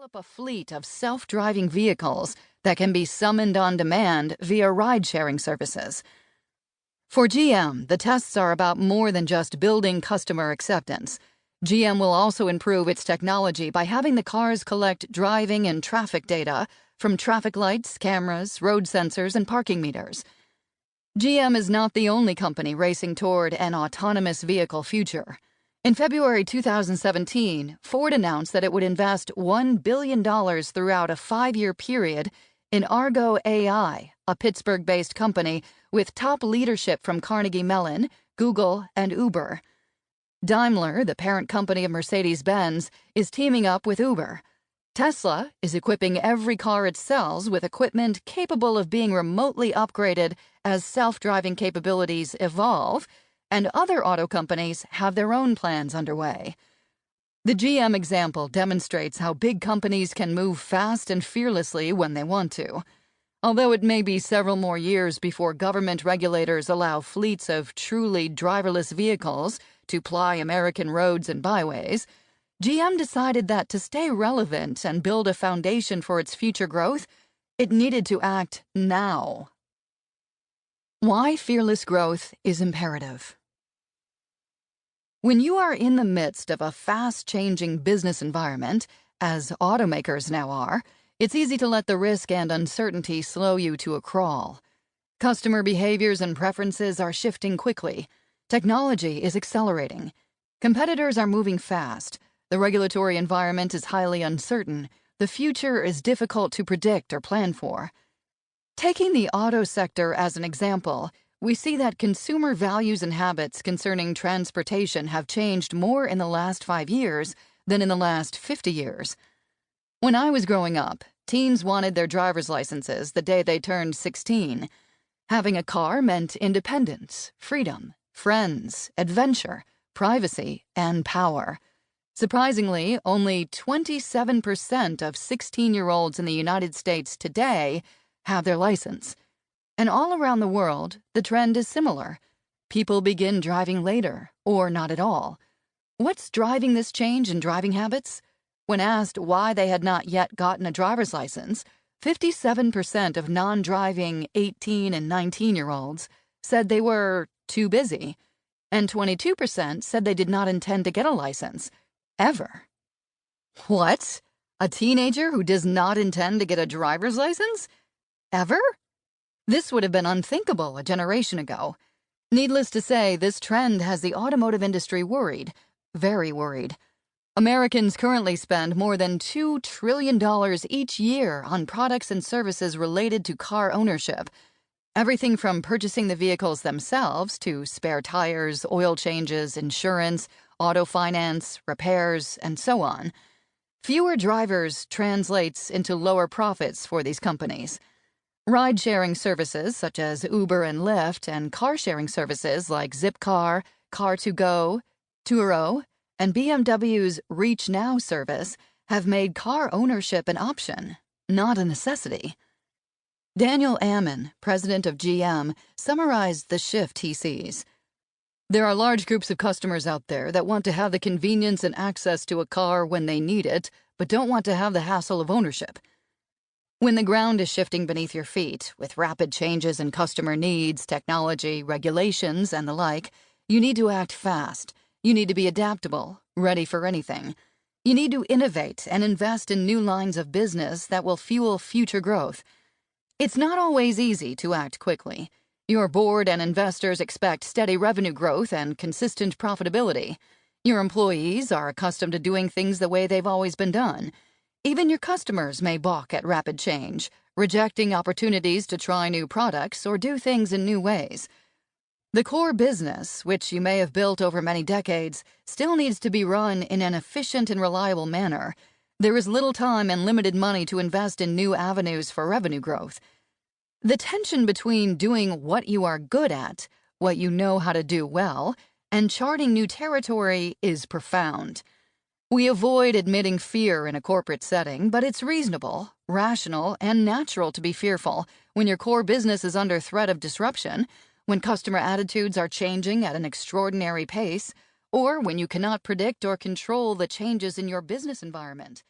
develop a fleet of self-driving vehicles that can be summoned on demand via ride-sharing services. For GM, the tests are about more than just building customer acceptance. GM will also improve its technology by having the cars collect driving and traffic data from traffic lights, cameras, road sensors, and parking meters. GM is not the only company racing toward an autonomous vehicle future. In February 2017, Ford announced that it would invest $1 billion throughout a 5-year period in Argo AI, a Pittsburgh-based company with top leadership from Carnegie Mellon, Google, and Uber. Daimler, the parent company of Mercedes-Benz, is teaming up with Uber. Tesla is equipping every car it sells with equipment capable of being remotely upgraded as self-driving capabilities evolve, and other auto companies have their own plans underway. The GM example demonstrates how big companies can move fast and fearlessly when they want to. Although it may be several more years before government regulators allow fleets of truly driverless vehicles to ply American roads and byways, GM decided that to stay relevant and build a foundation for its future growth, it needed to act now. Why fearless growth is imperative. When you are in the midst of a fast-changing business environment, as automakers now are, it's easy to let the risk and uncertainty slow you to a crawl. Customer behaviors and preferences are shifting quickly. Technology is accelerating. Competitors are moving fast. The regulatory environment is highly uncertain. The future is difficult to predict or plan for. Taking the auto sector as an example, we see that consumer values and habits concerning transportation have changed more in the last 5 years than in the last 50 years. When I was growing up, teens wanted their driver's licenses the day they turned 16. Having a car meant independence, freedom, friends, adventure, privacy, and power. Surprisingly, only 27% of 16-year-olds in the United States today have their license. And all around the world, the trend is similar. People begin driving later, or not at all. What's driving this change in driving habits? When asked why they had not yet gotten a driver's license, 57% of non-driving 18 and 19-year-olds said they were too busy, and 22% said they did not intend to get a license, ever. What? A teenager who does not intend to get a driver's license? Ever? This would have been unthinkable a generation ago. Needless to say, this trend has the automotive industry worried, very worried. Americans currently spend more than $2 trillion each year on products and services related to car ownership. Everything from purchasing the vehicles themselves to spare tires, oil changes, insurance, auto finance, repairs, and so on. Fewer drivers translates into lower profits for these companies. Ride-sharing services such as Uber and Lyft and car-sharing services like Zipcar, Car2Go, Turo, and BMW's Reach Now service have made car ownership an option, not a necessity. Daniel Ammon, president of GM, summarized the shift he sees. There are large groups of customers out there that want to have the convenience and access to a car when they need it, but don't want to have the hassle of ownership. When the ground is shifting beneath your feet, with rapid changes in customer needs, technology, regulations, and the like, you need to act fast. You need to be adaptable, ready for anything. You need to innovate and invest in new lines of business that will fuel future growth. It's not always easy to act quickly. Your board and investors expect steady revenue growth and consistent profitability. Your employees are accustomed to doing things the way they've always been done. Even your customers may balk at rapid change, rejecting opportunities to try new products or do things in new ways. The core business, which you may have built over many decades, still needs to be run in an efficient and reliable manner. There is little time and limited money to invest in new avenues for revenue growth. The tension between doing what you are good at, what you know how to do well, and charting new territory is profound. We avoid admitting fear in a corporate setting, but it's reasonable, rational, and natural to be fearful when your core business is under threat of disruption, when customer attitudes are changing at an extraordinary pace, or when you cannot predict or control the changes in your business environment.